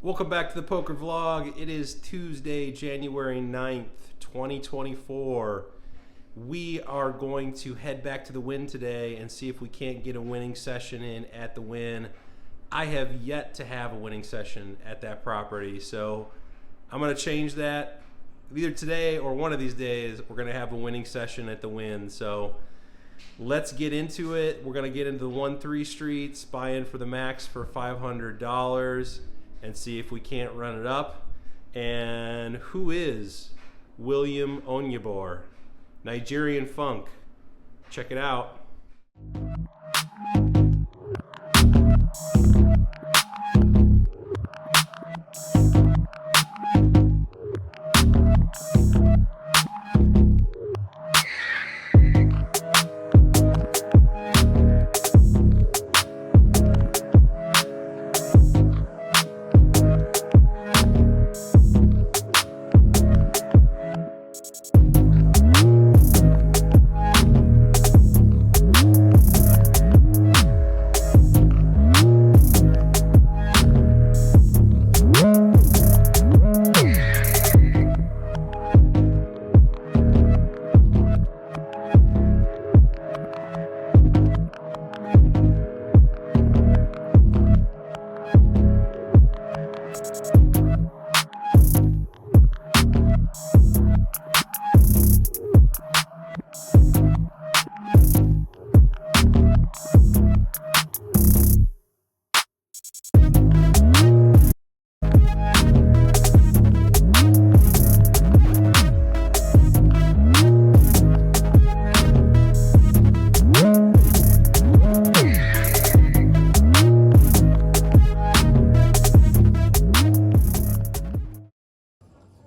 Welcome back to the Poker Vlog. It is Tuesday, January 9th, 2024. We are going to head back to the Wynn today and see if we can't get a winning session in at the Wynn. I have yet to have a winning session at that property, so I'm going to change that. Either today or one of these days, we're going to have a winning session at the Wynn. So let's get into it. We're going to get into the 1-3 streets, buy in for the max for $500. And see if we can't run it up. And who is William Onyebor? Nigerian Funk. Check it out.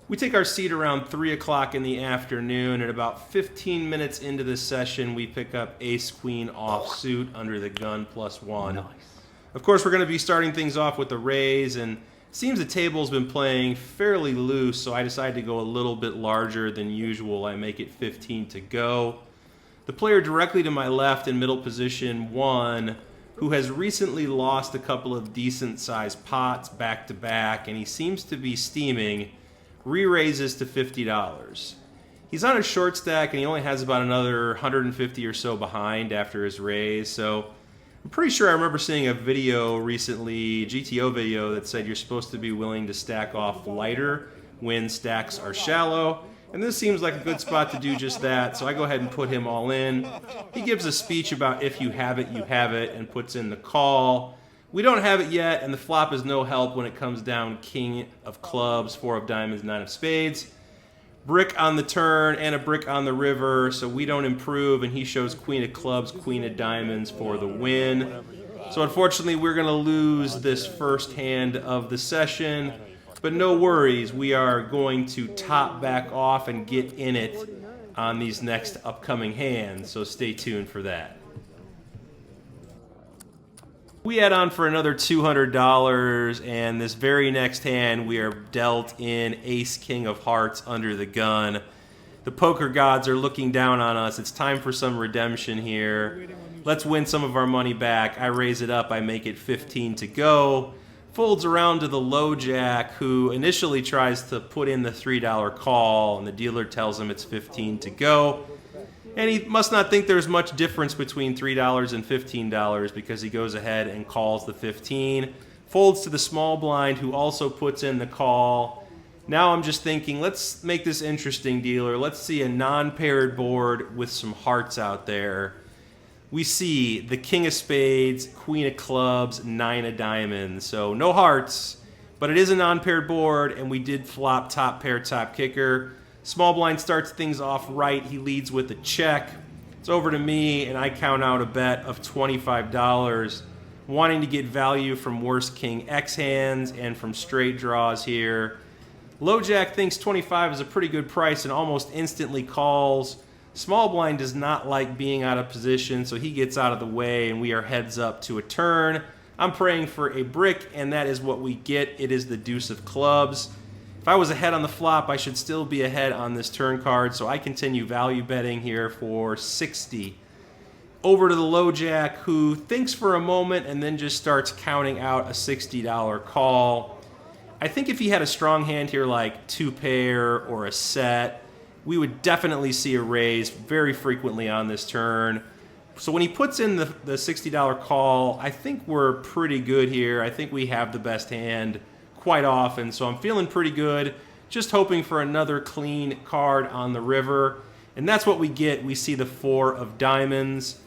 We take our seat around 3 o'clock in the afternoon. At about 15 minutes into this session, we pick up ace-queen offsuit under the gun +1. Nice. Of course, we're going to be starting things off with the raise, and it seems the table's been playing fairly loose, so I decided to go a little bit larger than usual. I make it 15 to go. The player directly to my left in middle position, 1, who has recently lost a couple of decent-sized pots back-to-back, and he seems to be steaming, re-raises to $50. He's on a short stack and he only has about another 150 or so behind after his raise, so I'm pretty sure I remember seeing a video recently, GTO video, that said you're supposed to be willing to stack off lighter when stacks are shallow, and this seems like a good spot to do just that, so I go ahead and put him all in. He gives a speech about if you have it, you have it, and puts in the call. We don't have it yet, and the flop is no help when it comes down king of clubs, 4 of diamonds, 9 of spades. Brick on the turn and a brick on the river, so we don't improve, and he shows queen of clubs, queen of diamonds for the win. So unfortunately, we're going to lose this first hand of the session, but no worries. We are going to top back off and get in it on these next upcoming hands, so stay tuned for that. We add on for another $200, and this very next hand we are dealt in ace-king of hearts under the gun. The poker gods are looking down on us. It's time for some redemption here. Let's win some of our money back. I raise it up. I make it 15 to go. Folds around to the low jack, who initially tries to put in the $3 call, and the dealer tells him it's 15 to go. And he must not think there's much difference between $3 and $15 because he goes ahead and calls the 15. Folds to the small blind, who also puts in the call. Now I'm just thinking, let's make this interesting, dealer. Let's see a non-paired board with some hearts out there. We see the king of spades, queen of clubs, 9 of diamonds. So no hearts, but it is a non-paired board, and we did flop top pair, top kicker. Small blind starts things off right. He leads with a check. It's over to me, and I count out a bet of $25, wanting to get value from worse king X hands and from straight draws here. Low jack thinks 25 is a pretty good price and almost instantly calls. Small blind does not like being out of position, so he gets out of the way, and we are heads up to a turn. I'm praying for a brick, and that is what we get. It is the deuce of clubs. If I was ahead on the flop, I should still be ahead on this turn card, so I continue value betting here for 60. Over to the low jack, who thinks for a moment and then just starts counting out a $60 call. I think if he had a strong hand here like 2-pair or a set, we would definitely see a raise very frequently on this turn. So when he puts in the $60 call, I think we're pretty good here. I think we have the best hand quite often, so I'm feeling pretty good. Just hoping for another clean card on the river. And that's what we get. We see the 4 of diamonds.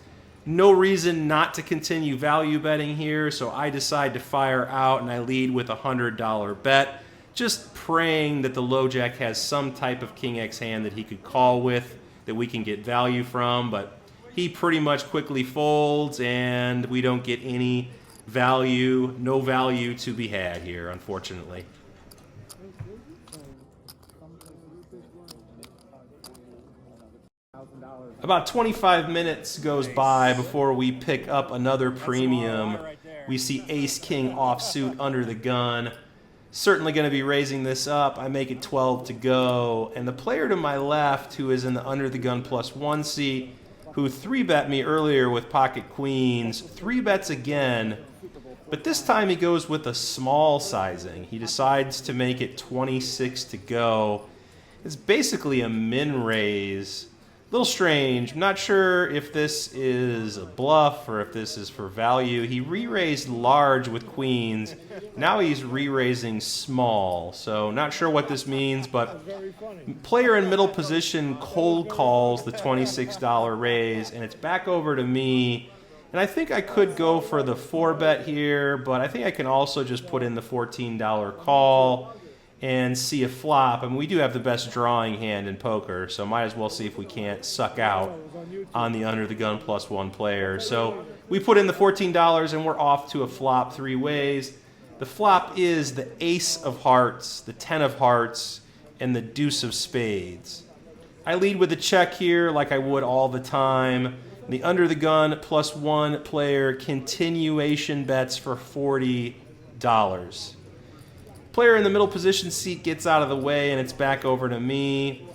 No reason not to continue value betting here, so I decide to fire out and I lead with a $100 bet. Just praying that the low jack has some type of king X hand that he could call with that we can get value from, but he pretty much quickly folds and we don't get any value, no value to be had here, unfortunately. About 25 minutes goes by before we pick up another premium. We see ace-king offsuit under the gun. Certainly going to be raising this up. I make it 12 to go. And the player to my left, who is in the under the gun +1 seat, who 3-bet me earlier with pocket queens, 3-bets again. But this time he goes with a small sizing. He decides to make it 26 to go. It's basically a min raise. A little strange. I'm not sure if this is a bluff or if this is for value. He re-raised large with queens. Now he's re-raising small. So not sure what this means, but player in middle position cold calls the $26 raise, and it's back over to me. And I think I could go for the 4-bet here, but I think I can also just put in the $14 call and see a flop. And we do have the best drawing hand in poker, so might as well see if we can't suck out on the under the gun +1 player. So we put in the $14 and we're off to a flop 3 ways. The flop is the ace of hearts, the 10 of hearts, and the deuce of spades. I lead with a check here like I would all the time. The under the gun +1 player continuation bets for $40. Player in the middle position seat gets out of the way and it's back over to me.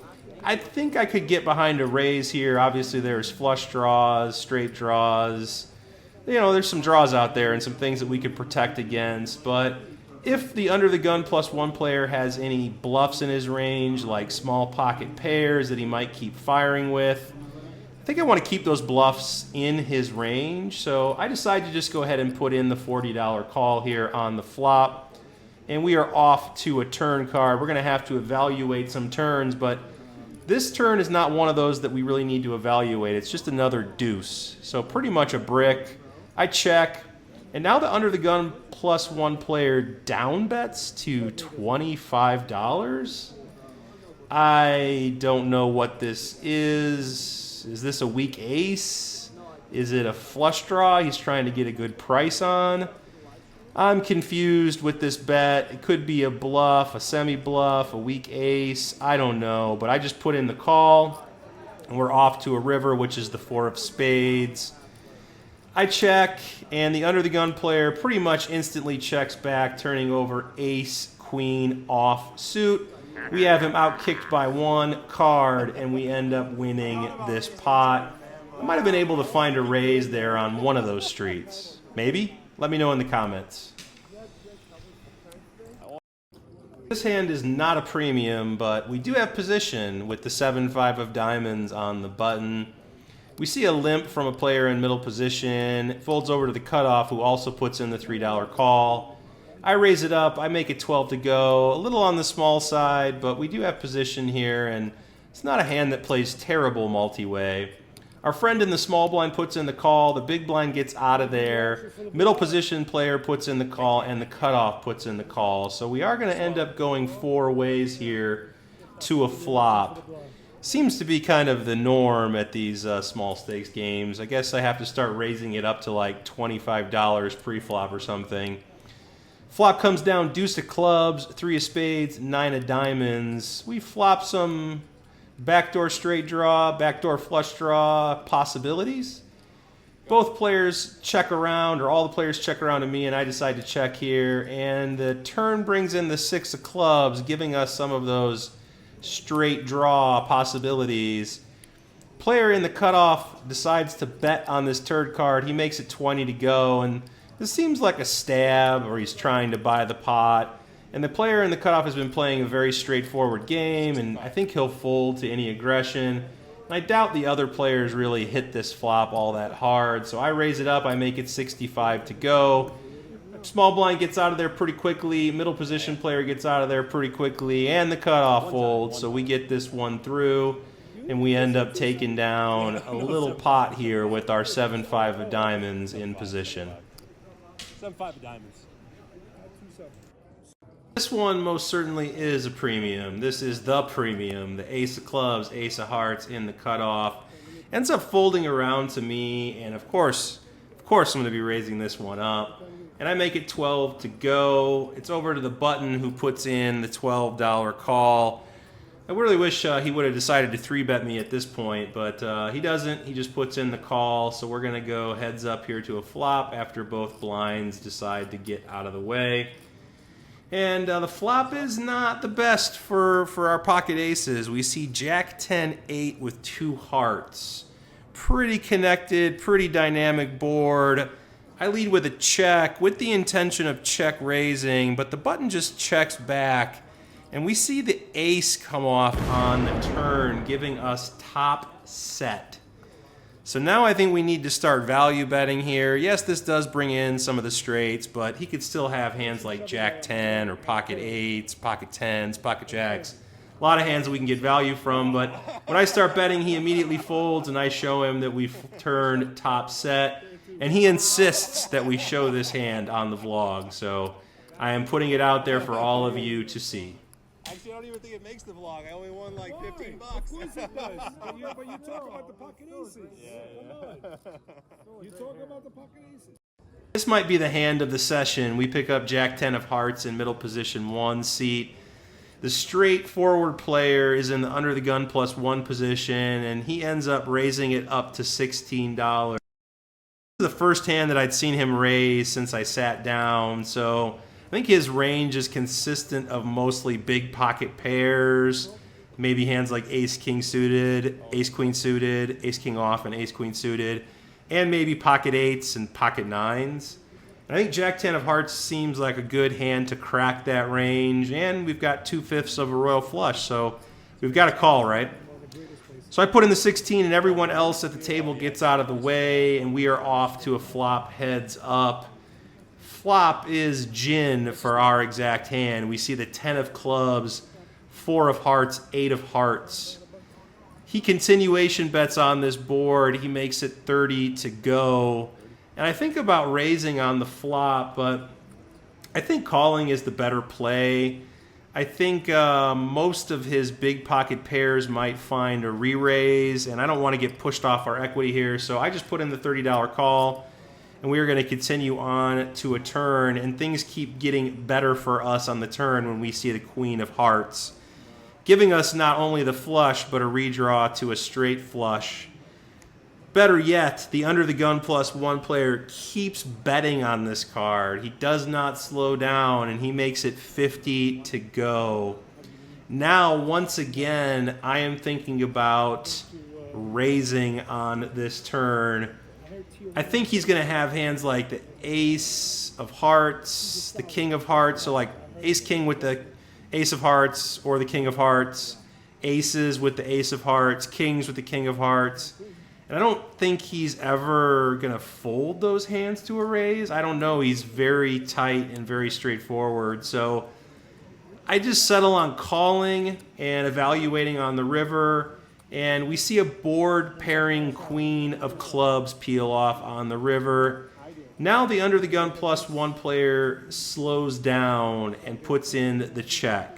I think I could get behind a raise here. Obviously there's flush draws, straight draws. You know, there's some draws out there and some things that we could protect against. But if the under the gun +1 player has any bluffs in his range, like small pocket pairs that he might keep firing with, I think I want to keep those bluffs in his range. So I decide to just go ahead and put in the $40 call here on the flop. And we are off to a turn card. We're going to have to evaluate some turns, but this turn is not one of those that we really need to evaluate. It's just another deuce. So pretty much a brick. I check, and now the under the gun +1 player down bets to $25. I don't know what this is. Is this a weak ace? Is it a flush draw he's trying to get a good price on? I'm confused with this bet. It could be a bluff, a semi-bluff, a weak ace. I don't know, but I just put in the call, and we're off to a river, which is the 4 of spades. I check, and the under the gun player pretty much instantly checks back, turning over ace, queen, off suit. We have him outkicked by 1 card, and we end up winning this pot. I might have been able to find a raise there on one of those streets. Maybe? Let me know in the comments. This hand is not a premium, but we do have position with the 7-5 of diamonds on the button. We see a limp from a player in middle position. It folds over to the cutoff, who also puts in the $3 call. I raise it up. I make it 12 to go. A little on the small side, but we do have position here, and it's not a hand that plays terrible multi-way. Our friend in the small blind puts in the call. The big blind gets out of there. Middle position player puts in the call, and the cutoff puts in the call. So we are going to end up going 4 ways here to a flop. Seems to be kind of the norm at these small stakes games. I guess I have to start raising it up to like $25 pre-flop or something. Flop comes down deuce of clubs, 3 of spades, 9 of diamonds. We flop some backdoor straight draw, backdoor flush draw possibilities. Both players check around, or all the players check around to me, and I decide to check here. And the turn brings in the 6 of clubs, giving us some of those straight draw possibilities. Player in the cutoff decides to bet on this turd card. He makes it 20 to go, and this seems like a stab, or he's trying to buy the pot. And the player in the cutoff has been playing a very straightforward game, and I think he'll fold to any aggression. And I doubt the other players really hit this flop all that hard, so I raise it up, I make it 65 to go. Small blind gets out of there pretty quickly, middle position player gets out of there pretty quickly, and the cutoff folds, so we get this one through, and we end up taking down a little pot here with our 7-5 of diamonds in position. 7-5 of diamonds. This one most certainly is a premium. This is the premium. The ace of clubs, ace of hearts in the cutoff. Ends up folding around to me, and of course I'm going to be raising this one up. And I make it 12 to go. It's over to the button who puts in the $12 call. I really wish he would have decided to 3-bet me at this point, but he doesn't. He just puts in the call, so we're going to go heads up here to a flop after both blinds decide to get out of the way. And the flop is not the best for our pocket aces. We see Jack 10-8 with 2 hearts. Pretty connected, pretty dynamic board. I lead with a check with the intention of check raising, but the button just checks back. And we see the ace come off on the turn, giving us top set. So now I think we need to start value betting here. Yes, this does bring in some of the straights, but he could still have hands like Jack 10 or pocket 8s, pocket 10s, pocket jacks. A lot of hands that we can get value from, but when I start betting, he immediately folds, and I show him that we've turned top set, and he insists that we show this hand on the vlog. So I am putting it out there for all of you to see. Actually, I don't even think it makes the vlog. I only won like 15 bucks. Of course it does. But you talk about the pocket aces. You talk about the pocket aces. This might be the hand of the session. We pick up Jack 10 of hearts in middle position 1 seat. The straightforward player is in the under the gun +1 position, and he ends up raising it up to $16. This is the first hand that I'd seen him raise since I sat down, so I think his range is consistent of mostly big pocket pairs, maybe hands like ace-king suited, ace-queen suited, ace-king off, and ace-queen suited, and maybe pocket 8s and pocket 9s. I think Jack 10 of hearts seems like a good hand to crack that range, and we've got 2/5 of a royal flush, so we've got a call, right? So I put in the 16, and everyone else at the table gets out of the way, and we are off to a flop heads up. Flop is gin for our exact hand. We see the 10 of clubs, 4 of hearts, 8 of hearts. He continuation bets on this board. He makes it 30 to go. And I think about raising on the flop, but I think calling is the better play. I think most of his big pocket pairs might find a re-raise, and I don't want to get pushed off our equity here, so I just put in the $30 call. And we are going to continue on to a turn, and things keep getting better for us on the turn when we see the queen of hearts, giving us not only the flush, but a redraw to a straight flush. Better yet, the under the gun +1 player keeps betting on this card. He does not slow down, and he makes it 50 to go. Now, once again, I am thinking about raising on this turn. I think he's going to have hands like the ace of hearts, the king of hearts, so like ace-king with the ace of hearts or the king of hearts, aces with the ace of hearts, kings with the king of hearts. And I don't think he's ever going to fold those hands to a raise. I don't know. He's very tight and very straightforward. So I just settle on calling and evaluating on the river. And we see a board pairing queen of clubs peel off on the river. Now the under the gun +1 player slows down and puts in the check.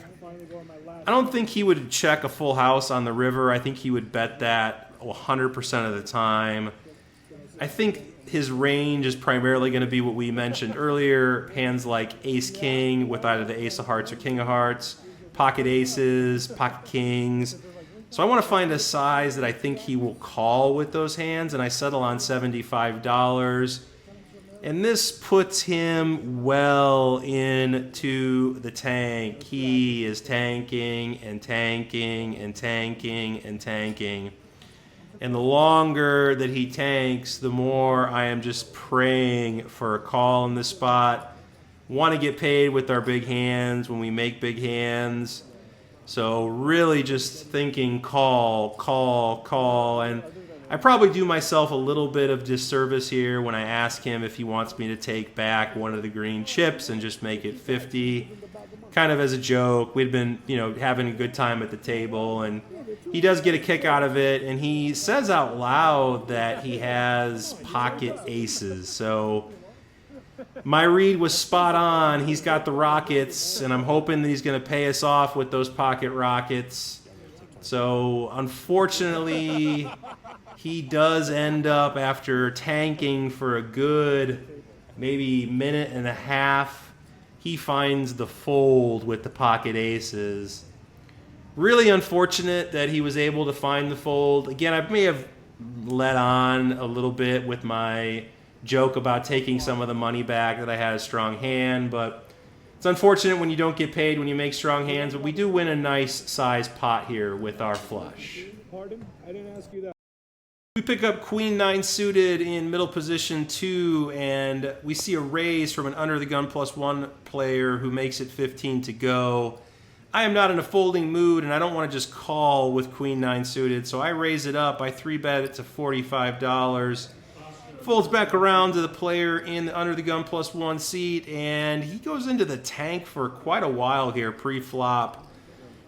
I don't think he would check a full house on the river. I think he would bet that 100% of the time. I think his range is primarily going to be what we mentioned earlier, hands like ace-king with either the ace of hearts or king of hearts, pocket aces, pocket kings. So I want to find a size that I think he will call with those hands, and I settle on $75. And this puts him well into the tank. He is tanking and tanking and tanking and tanking. And the longer that he tanks, the more I am just praying for a call in this spot. Want to get paid with our big hands when we make big hands. So really just thinking call, call, call. And I probably do myself a little bit of disservice here when I ask him if he wants me to take back one of the green chips and just make it 50. Kind of as a joke. We'd been, having a good time at the table, and he does get a kick out of it, and he says out loud that he has pocket aces. So my read was spot on. He's got the rockets, and I'm hoping that he's going to pay us off with those pocket rockets. So unfortunately, he does end up, after tanking for a good maybe minute and a half, he finds the fold with the pocket aces. Really unfortunate that he was able to find the fold. Again, I may have let on a little bit with my joke about taking some of the money back, that I had a strong hand, but it's unfortunate when you don't get paid when you make strong hands, but we do win a nice size pot here with our flush. Pardon? I didn't ask you that. We pick up Queen 9 suited in middle position 2, and we see a raise from an under the gun +1 player who makes it 15 to go. I am not in a folding mood, and I don't want to just call with Queen 9 suited, so I raise it up. I 3-bet it to $45. Folds back around to the player in the under the gun +1 seat, and he goes into the tank for quite a while here pre-flop.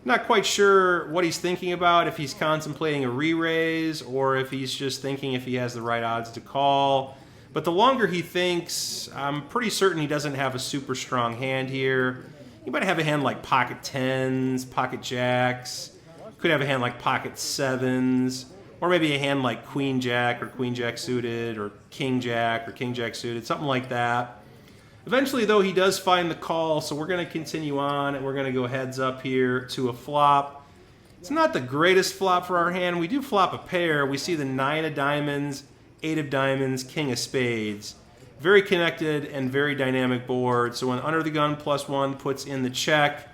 Not quite sure what he's thinking about, if he's contemplating a re-raise or if he's just thinking if he has the right odds to call. But the longer he thinks, I'm pretty certain he doesn't have a super strong hand here. He might have a hand like pocket 10s, pocket jacks, could have a hand like pocket 7s, or maybe a hand like queen jack or queen jack suited or king jack suited, something like that. Eventually, though, he does find the call, so we're going to continue on, and we're going to go heads up here to a flop. It's not the greatest flop for our hand. We do flop a pair. We see the 9 of diamonds, 8 of diamonds, king of spades. Very connected and very dynamic board. So when under the gun +1 puts in the check,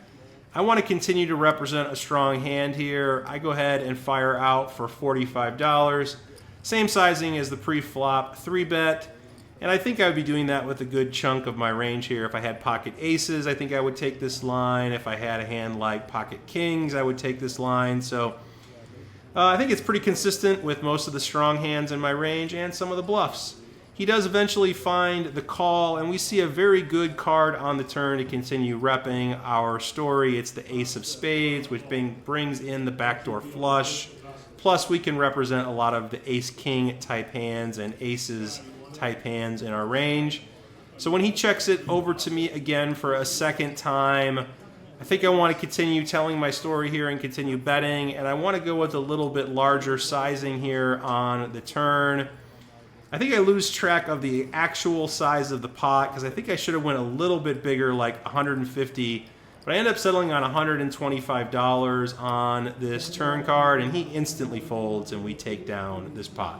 I want to continue to represent a strong hand here. I go ahead and fire out for $45. Same sizing as the pre-flop 3-bet. And I think I would be doing that with a good chunk of my range here. If I had pocket aces, I think I would take this line. If I had a hand like pocket kings, I would take this line. So I think it's pretty consistent with most of the strong hands in my range and some of the bluffs. He does eventually find the call, and we see a very good card on the turn to continue repping our story. It's the ace of spades, which brings in the backdoor flush. Plus, we can represent a lot of the ace-king type hands and aces type hands in our range. So when he checks it over to me again for a second time, I think I want to continue telling my story here and continue betting, and I want to go with a little bit larger sizing here on the turn. I think I lose track of the actual size of the pot because I think I should have went a little bit bigger, like 150, but I end up settling on $125 on this turn card, and he instantly folds and we take down this pot.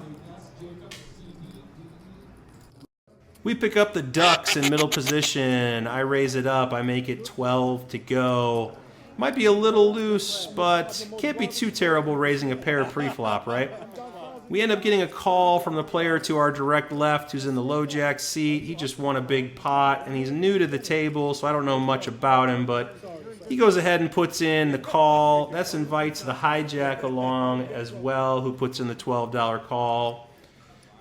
We pick up the ducks in middle position. I raise it up. I make it 12 to go. Might be a little loose, but can't be too terrible raising a pair pre-flop, right? We end up getting a call from the player to our direct left who's in the low jack seat. He just won a big pot, and he's new to the table, so I don't know much about him, but he goes ahead and puts in the call. That invites the hijack along as well, who puts in the $12 call.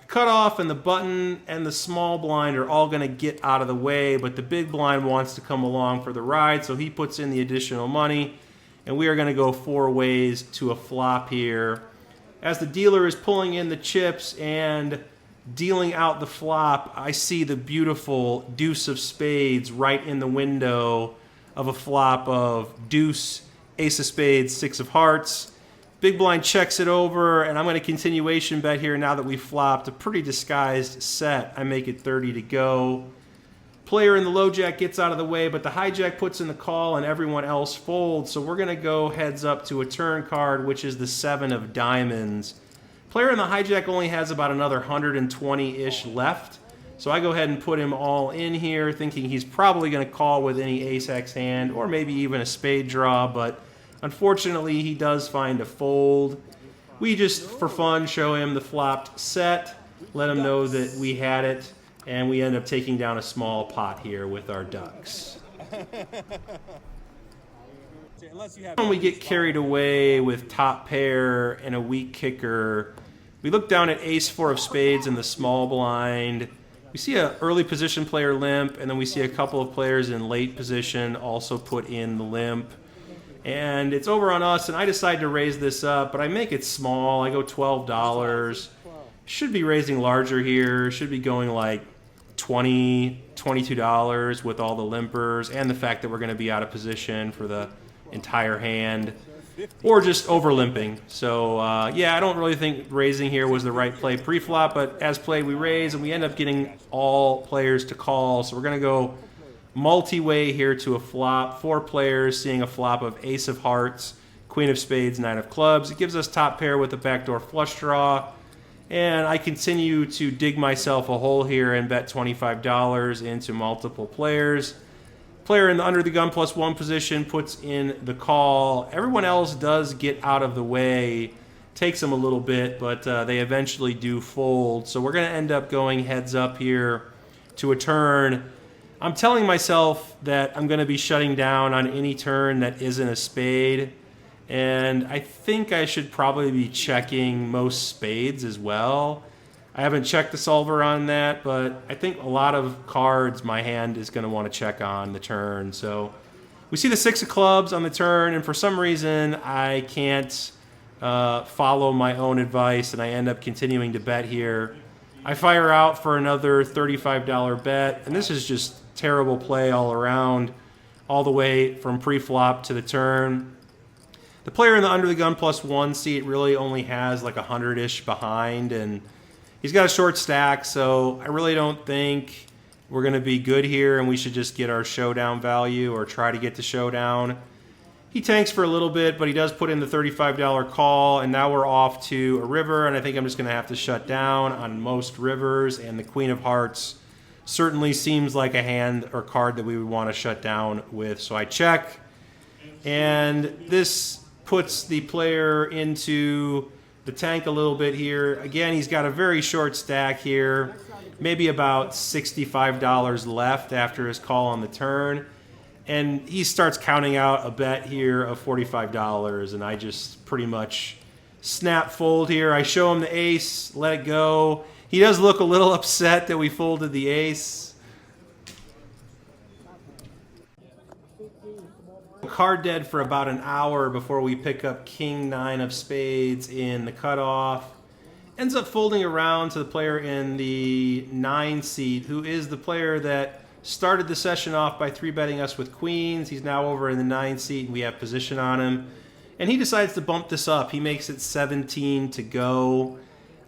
Cutoff and the button and the small blind are all going to get out of the way, but the big blind wants to come along for the ride, so he puts in the additional money, and we are going to go 4 ways to a flop here. As the dealer is pulling in the chips and dealing out the flop, I see the beautiful deuce of spades right in the window of a flop of deuce, ace of spades, 6 of hearts. Big blind checks it over, and I'm going to continuation bet here now that we've flopped a pretty disguised set. I make it 30 to go. Player in the low jack gets out of the way, but the hijack puts in the call and everyone else folds, so we're going to go heads up to a turn card, which is the 7 of diamonds. Player in the hijack only has about another 120-ish left, so I go ahead and put him all in here, thinking he's probably going to call with any ace-x hand, or maybe even a spade draw, but unfortunately, he does find a fold. We just, for fun, show him the flopped set, let him know that we had it. and we end up taking down a small pot here with our ducks. When we get carried away with top pair and a weak kicker, we look down at ace-4 of spades in the small blind. We see an early position player limp, and then we see a couple of players in late position also put in the limp. And it's over on us, and I decide to raise this up, but I make it small. I go $12. Should be raising larger here. Should be going like $20, $22 with all the limpers and the fact that we're going to be out of position for the entire hand, or just over limping. So yeah, I don't really think raising here was the right play pre-flop, but as played we raise and we end up getting all players to call. So we're going to go multi-way here to a flop. 4 players seeing a flop of ace of hearts, queen of spades, 9 of clubs. It gives us top pair with a backdoor flush draw, and I continue to dig myself a hole here and bet $25 into multiple players. Player in the under the gun +1 position puts in the call. Everyone else does get out of the way. Takes them a little bit, but they eventually do fold. So we're going to end up going heads up here to a turn. I'm telling myself that I'm going to be shutting down on any turn that isn't a spade. And I think I should probably be checking most spades as well. I haven't checked the solver on that, but I think a lot of cards my hand is going to want to check on the turn. So we see the 6 of clubs on the turn, and for some reason I can't follow my own advice, and I end up continuing to bet here. I fire out for another $35 bet, and this is just terrible play all around, all the way from pre-flop to the turn. The player in the under the gun +1 seat really only has like 100-ish behind, and he's got a short stack, so I really don't think we're going to be good here, and we should just get our showdown value or try to get to showdown. He tanks for a little bit, but he does put in the $35 call, and now we're off to a river, and I think I'm just going to have to shut down on most rivers, and the queen of hearts certainly seems like a hand or card that we would want to shut down with. So I check, and this puts the player into the tank a little bit here. Again, he's got a very short stack here, maybe about $65 left after his call on the turn. And he starts counting out a bet here of $45, and I just pretty much snap fold here. I show him the ace, let it go. He does look a little upset that we folded the ace. Card dead for about an hour before we pick up king 9 of spades in the cutoff. Ends up folding around to the player in the 9 seat, who is the player that started the session off by 3-betting us with queens. He's now over in the 9 seat, and we have position on him. And he decides to bump this up. He makes it 17 to go.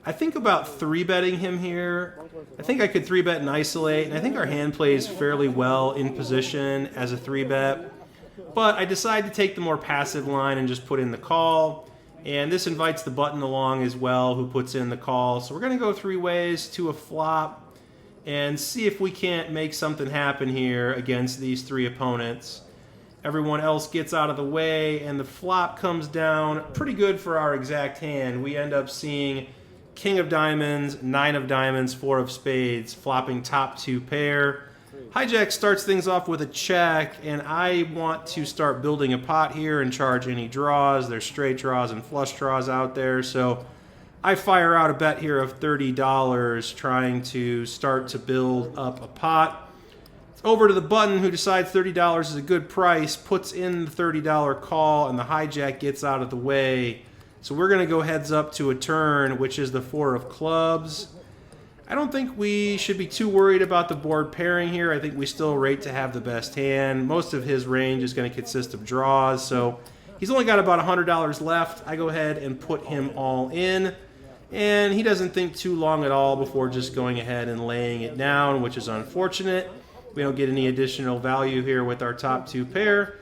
I think about 3-betting him here. I think I could 3-bet and isolate, and I think our hand plays fairly well in position as a 3-bet. But I decide to take the more passive line and just put in the call. And this invites the button along as well, who puts in the call. So we're going to go 3 ways to a flop and see if we can't make something happen here against these 3 opponents. Everyone else gets out of the way, and the flop comes down pretty good for our exact hand. We end up seeing king of diamonds, 9 of diamonds, 4 of spades, flopping top 2 pair. Hijack starts things off with a check, and I want to start building a pot here and charge any draws. There's straight draws and flush draws out there, so I fire out a bet here of $30, trying to start to build up a pot. It's over to the button, who decides $30 is a good price, puts in the $30 call, and the hijack gets out of the way. So we're going to go heads up to a turn, which is the 4 of clubs. I don't think we should be too worried about the board pairing here. I think we still rate to have the best hand. Most of his range is going to consist of draws, so he's only got about $100 left. I go ahead and put him all in, and he doesn't think too long at all before just going ahead and laying it down, which is unfortunate. We don't get any additional value here with our top 2 pair.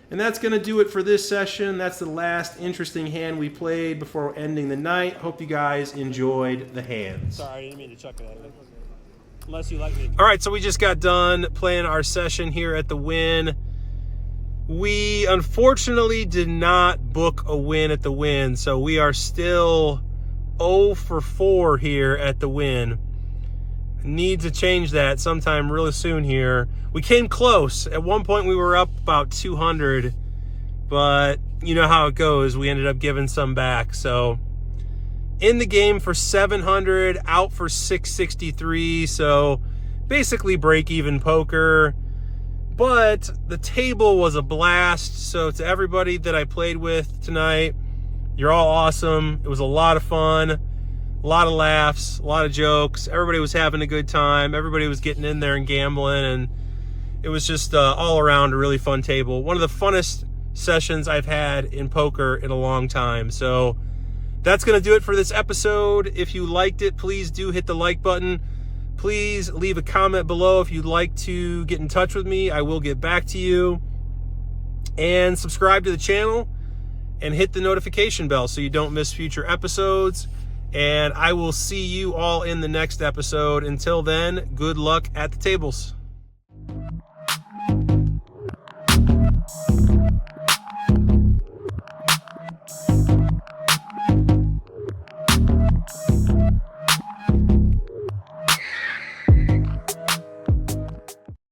And that's going to do it for this session. That's the last interesting hand we played before ending the night. Hope you guys enjoyed the hands. Sorry, I didn't mean to chuck it at you. Unless you like me. All right, so we just got done playing our session here at the Wynn. We unfortunately did not book a win at the Wynn, so we are still 0 for 4 here at the Wynn. Need to change that sometime really soon here. We came close. At one point we were up about 200, but you know how it goes. We ended up giving some back. So in the game for 700, out for 663. So basically break even poker. But the table was a blast. So to everybody that I played with tonight, you're all awesome. It was a lot of fun. A lot of laughs, a lot of jokes. Everybody was having a good time. Everybody was getting in there and gambling, and it was just all around a really fun table. One of the funnest sessions I've had in poker in a long time. So that's going to do it for this episode. If you liked it, please do hit the like button. Please leave a comment below if you'd like to get in touch with me. I will get back to you. And subscribe to the channel and hit the notification bell so you don't miss future episodes. And I will see you all in the next episode. Until then, good luck at the tables.